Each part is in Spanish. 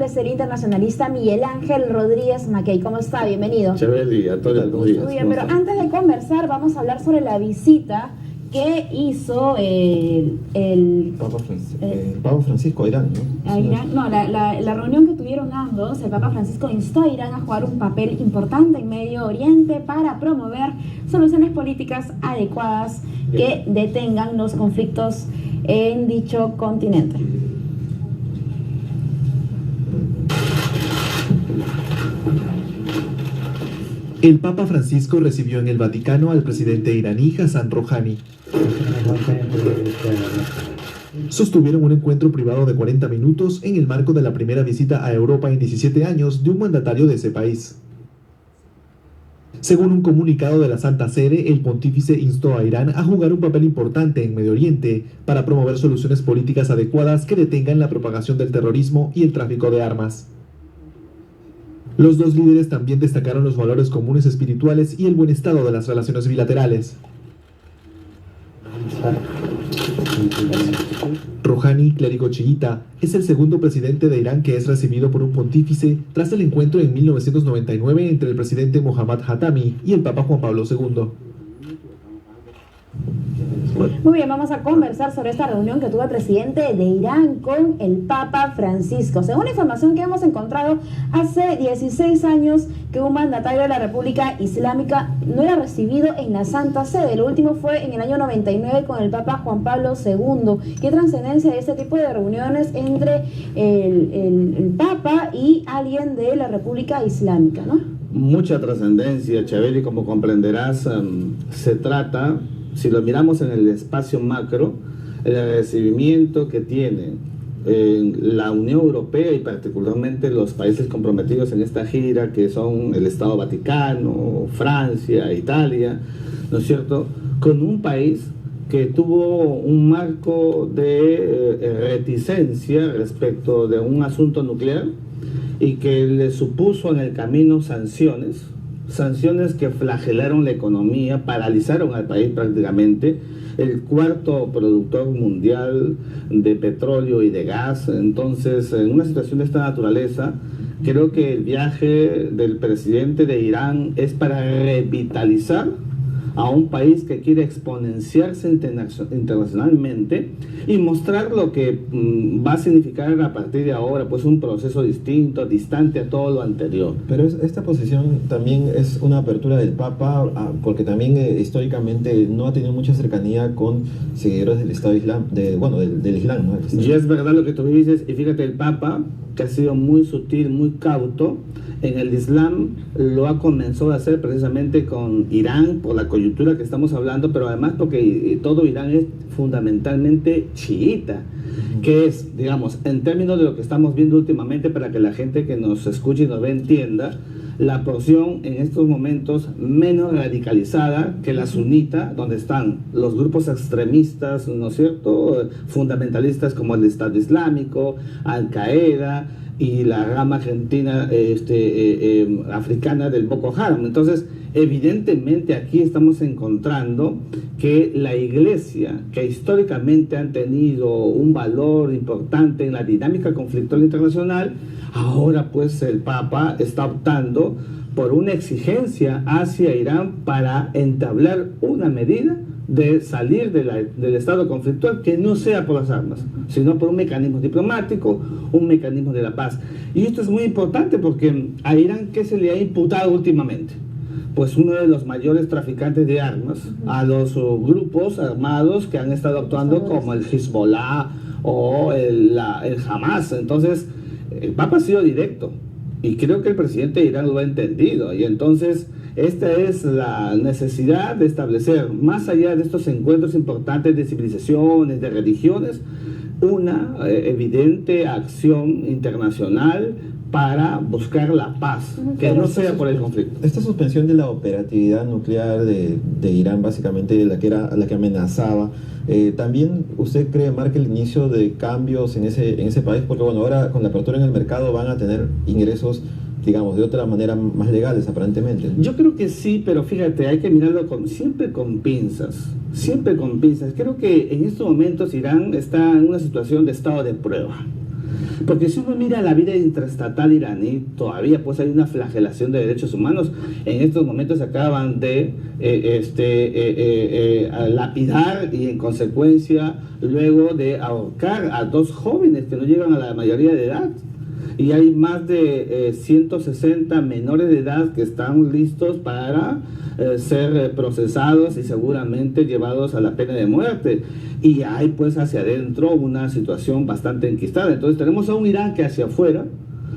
es el internacionalista Miguel Ángel Rodríguez Mackey. ¿Cómo está? Bienvenido. Chévere, a todos los días. Muy bien, pero antes de conversar vamos a hablar sobre la visita que hizo el Papa Francisco a Irán, ¿no? A Irán. No, la reunión que tuvieron ambos, el Papa Francisco instó a Irán a jugar un papel importante en Medio Oriente para promover soluciones políticas adecuadas que detengan los conflictos en dicho continente. El Papa Francisco recibió en el Vaticano al presidente iraní Hassan Rouhani. Sostuvieron un encuentro privado de 40 minutos en el marco de la primera visita a Europa en 17 años de un mandatario de ese país. Según un comunicado de la Santa Sede, el pontífice instó a Irán a jugar un papel importante en Medio Oriente para promover soluciones políticas adecuadas que detengan la propagación del terrorismo y el tráfico de armas. Los dos líderes también destacaron los valores comunes espirituales y el buen estado de las relaciones bilaterales. Rouhani, clérigo chiita, es el segundo presidente de Irán que es recibido por un pontífice tras el encuentro en 1999 entre el presidente Mohammad Khatami y el Papa Juan Pablo II. Muy bien, vamos a conversar sobre esta reunión que tuvo el presidente de Irán con el Papa Francisco. Según la información que hemos encontrado, hace 16 años que un mandatario de la República Islámica no era recibido en la Santa Sede. Lo último fue en el año 99 con el Papa Juan Pablo II. ¿Qué trascendencia de este tipo de reuniones entre el Papa y alguien de la República Islámica, ¿no? Mucha trascendencia, Chaveli, como comprenderás, se trata, si lo miramos en el espacio macro, el recibimiento que tiene la Unión Europea y particularmente los países comprometidos en esta gira, que son el Estado Vaticano, Francia, Italia, ¿no es cierto?, con un país que tuvo un marco de reticencia respecto de un asunto nuclear y que le supuso en el camino sanciones que flagelaron la economía, paralizaron al país prácticamente, el cuarto productor mundial de petróleo y de gas. Entonces, en una situación de esta naturaleza, creo que el viaje del presidente de Irán es para revitalizar a un país que quiere exponenciarse internacionalmente y mostrar lo que va a significar a partir de ahora, pues un proceso distinto, distante a todo lo anterior. Pero esta posición también es una apertura del Papa, porque también históricamente no ha tenido mucha cercanía con seguidores del Estado Islam, del Islam, ¿no? Y es verdad lo que tú dices, y fíjate, el Papa, que ha sido muy sutil, muy cauto, en el Islam lo ha comenzado a hacer precisamente con Irán, por la coyuntura que estamos hablando, pero además porque todo Irán es fundamentalmente chiita, que es, digamos, en términos de lo que estamos viendo últimamente, para que la gente que nos escuche y nos ve entienda, la porción en estos momentos menos radicalizada que la sunita, donde están los grupos extremistas, ¿no es cierto?, fundamentalistas como el Estado Islámico, Al-Qaeda y la rama argentina, africana del Boko Haram. Entonces, evidentemente aquí estamos encontrando que la Iglesia, que históricamente han tenido un valor importante en la dinámica conflictual internacional, ahora pues el Papa está optando por una exigencia hacia Irán para entablar una medida de salir del estado conflictual que no sea por las armas, sino por un mecanismo diplomático, un mecanismo de la paz. Y esto es muy importante porque a Irán, ¿qué se le ha imputado últimamente? Pues uno de los mayores traficantes de armas a los grupos armados que han estado actuando como el Hezbollah o el Hamas. Entonces, el Papa ha sido directo y creo que el presidente de Irán lo ha entendido, y entonces esta es la necesidad de establecer, más allá de estos encuentros importantes de civilizaciones, de religiones, una evidente acción internacional para buscar la paz, que no sea por el conflicto. Esta suspensión de la operatividad nuclear de Irán, básicamente la que amenazaba, también usted cree marca el inicio de cambios en ese país, porque bueno, ahora con la apertura en el mercado van a tener ingresos, digamos, de otra manera más legales aparentemente. Yo creo que sí, pero fíjate, hay que mirarlo siempre con pinzas, siempre con pinzas. Creo que en estos momentos Irán está en una situación de estado de prueba. Porque si uno mira la vida intraestatal iraní, todavía pues hay una flagelación de derechos humanos. En estos momentos se acaban de lapidar y en consecuencia luego de ahorcar a 2 jóvenes que no llegan a la mayoría de edad. Y hay más de 160 menores de edad que están listos para ser procesados y seguramente llevados a la pena de muerte. Y hay pues hacia adentro una situación bastante enquistada. Entonces tenemos a un Irán que hacia afuera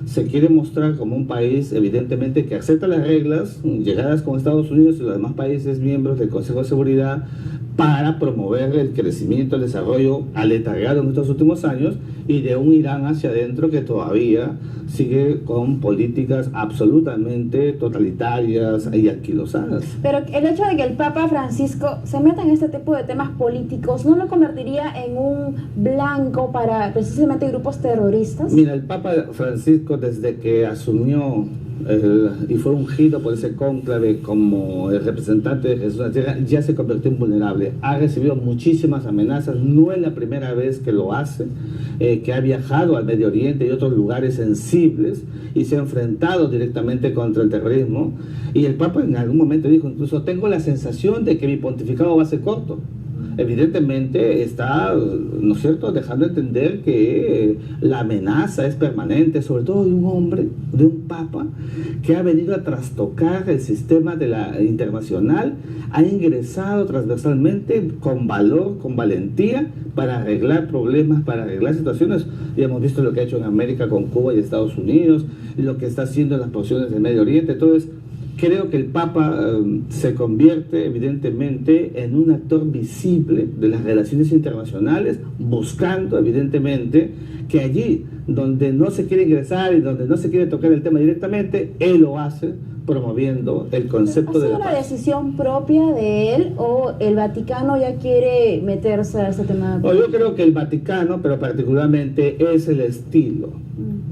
se quiere mostrar como un país evidentemente que acepta las reglas llegadas con Estados Unidos y los demás países miembros del Consejo de Seguridad para promover el crecimiento, el desarrollo aletargado en estos últimos años, y de un Irán hacia adentro que todavía sigue con políticas absolutamente totalitarias y anquilosadas. Pero el hecho de que el Papa Francisco se meta en este tipo de temas políticos, ¿no lo convertiría en un blanco para precisamente grupos terroristas? Mira, el Papa Francisco, desde que asumió y fue ungido por ese cónclave como el representante de Jesús en la tierra, ya se convirtió en vulnerable. Ha recibido muchísimas amenazas, no es la primera vez que lo hace, que ha viajado al Medio Oriente y otros lugares sensibles y se ha enfrentado directamente contra el terrorismo. Y el Papa en algún momento dijo incluso: tengo la sensación de que mi pontificado va a ser corto. Evidentemente está, ¿no es cierto?, dejando entender que la amenaza es permanente, sobre todo de un hombre, de un papa, que ha venido a trastocar el sistema de la internacional, ha ingresado transversalmente con valor, con valentía, para arreglar problemas, para arreglar situaciones. Y hemos visto lo que ha hecho en América con Cuba y Estados Unidos, lo que está haciendo en las posiciones del Medio Oriente. Entonces, creo que el Papa se convierte evidentemente en un actor visible de las relaciones internacionales, buscando evidentemente que allí donde no se quiere ingresar y donde no se quiere tocar el tema directamente, él lo hace promoviendo el concepto de la paz. ¿Ha sido una decisión propia de él o el Vaticano ya quiere meterse a ese tema? No, yo creo que el Vaticano, pero particularmente, es el estilo,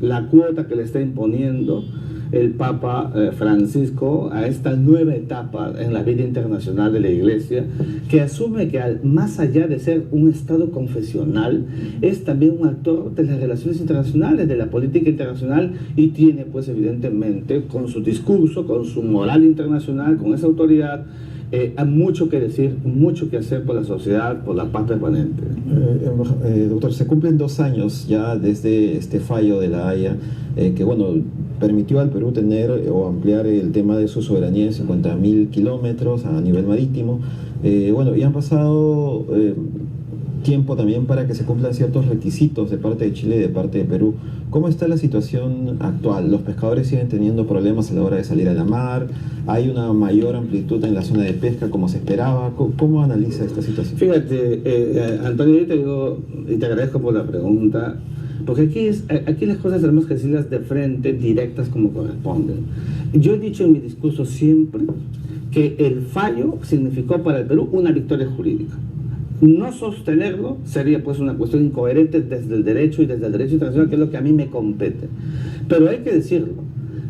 la cuota que le está imponiendo el Papa Francisco a esta nueva etapa en la vida internacional de la Iglesia, que asume que más allá de ser un Estado confesional, es también un actor de las relaciones internacionales, de la política internacional, y tiene pues evidentemente con su discurso, con su moral internacional, con esa autoridad, hay mucho que decir, mucho que hacer por la sociedad, por la paz permanente. Doctor, se cumplen 2 años ya desde este fallo de la Haya, que bueno, permitió al Perú tener o ampliar el tema de su soberanía en 50.000 kilómetros a nivel marítimo. Bueno, y han pasado tiempo también para que se cumplan ciertos requisitos de parte de Chile y de parte de Perú. ¿Cómo está la situación actual? ¿Los pescadores siguen teniendo problemas a la hora de salir a la mar? ¿Hay una mayor amplitud en la zona de pesca como se esperaba? ¿Cómo analiza esta situación? Fíjate, Antonio, yo te digo, y te agradezco por la pregunta, porque aquí las cosas tenemos que decirlas de frente, directas como corresponden. Yo he dicho en mi discurso siempre que el fallo significó para el Perú una victoria jurídica. No sostenerlo sería pues una cuestión incoherente desde el derecho y desde el derecho internacional, que es lo que a mí me compete. Pero hay que decirlo,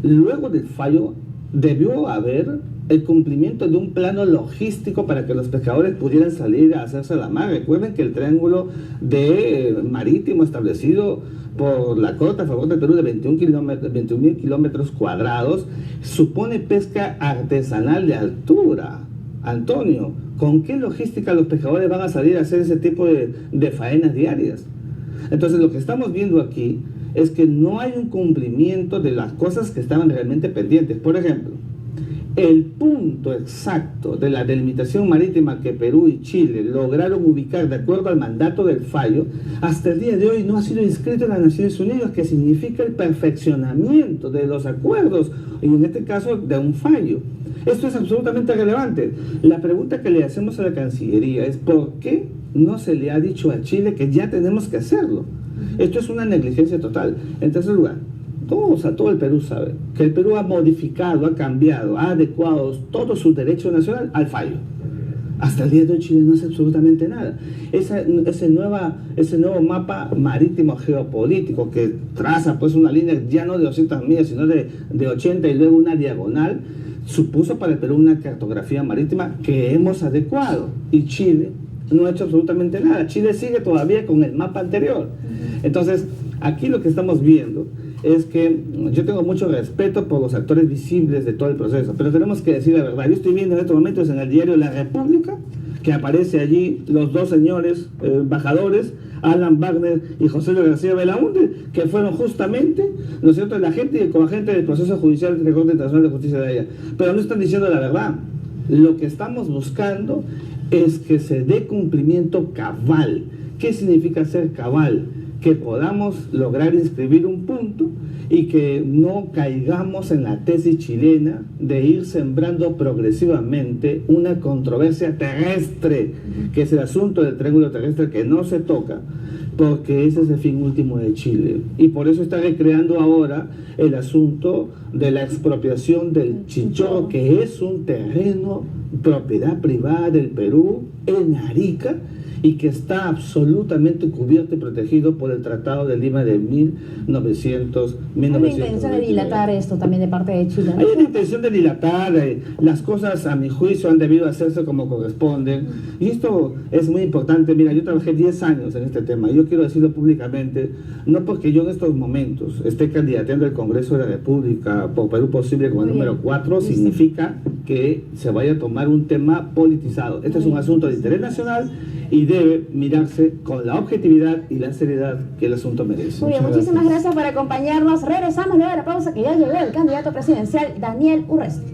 luego del fallo debió haber el cumplimiento de un plano logístico para que los pescadores pudieran salir a hacerse a la mar. Recuerden que el triángulo marítimo establecido por la Corte a favor del Perú de 21.000 kilómetros cuadrados supone pesca artesanal de altura. Antonio, ¿con qué logística los pescadores van a salir a hacer ese tipo de faenas diarias? Entonces lo que estamos viendo aquí es que no hay un cumplimiento de las cosas que estaban realmente pendientes. Por ejemplo, el punto exacto de la delimitación marítima que Perú y Chile lograron ubicar de acuerdo al mandato del fallo, hasta el día de hoy no ha sido inscrito en las Naciones Unidas, que significa el perfeccionamiento de los acuerdos, y en este caso de un fallo. Esto es absolutamente relevante. La pregunta que le hacemos a la Cancillería es: ¿por qué no se le ha dicho a Chile que ya tenemos que hacerlo? Esto es una negligencia total. En tercer lugar, todo el Perú sabe que el Perú ha modificado, ha cambiado, ha adecuado todo su derecho nacional al fallo. Hasta el día de hoy Chile no hace absolutamente nada. Ese nuevo mapa marítimo geopolítico que traza pues una línea ya no de 200 millas, sino de 80 y luego una diagonal, supuso para el Perú una cartografía marítima que hemos adecuado, y Chile no ha hecho absolutamente nada. Chile sigue todavía con el mapa anterior. Entonces, Aquí lo que estamos viendo es que yo tengo mucho respeto por los actores visibles de todo el proceso, pero tenemos que decir la verdad. Yo estoy viendo en estos momentos en el diario La República que aparece allí los dos señores embajadores, Alan Wagner y José Luis García Belaúnde, que fueron justamente, ¿no es cierto?, el agente y el coagente del proceso judicial de la Corte Internacional de Justicia de Haya. Pero no están diciendo la verdad. Lo que estamos buscando es que se dé cumplimiento cabal. ¿Qué significa ser cabal? Que podamos lograr inscribir un punto y que no caigamos en la tesis chilena de ir sembrando progresivamente una controversia terrestre, que es el asunto del triángulo terrestre que no se toca, porque ese es el fin último de Chile. Y por eso está recreando ahora el asunto de la expropiación del Chinchorro, que es un terreno propiedad privada del Perú en Arica, y que está absolutamente cubierto y protegido por el Tratado de Lima de 1900. Hay una intención de dilatar esto también de parte de Chile, ¿no? Hay una intención de dilatar, las cosas a mi juicio han debido hacerse como corresponden, y esto es muy importante. Mira, yo trabajé 10 años en este tema, y yo quiero decirlo públicamente, no porque yo en estos momentos esté candidateando al Congreso de la República por Perú Posible como el número 4, significa que se vaya a tomar un tema politizado. Este es un asunto de interés nacional y debe mirarse con la objetividad y la seriedad que el asunto merece. Muy bien, muchísimas gracias por acompañarnos. Regresamos luego de la pausa, que ya llegó el candidato presidencial Daniel Urresti.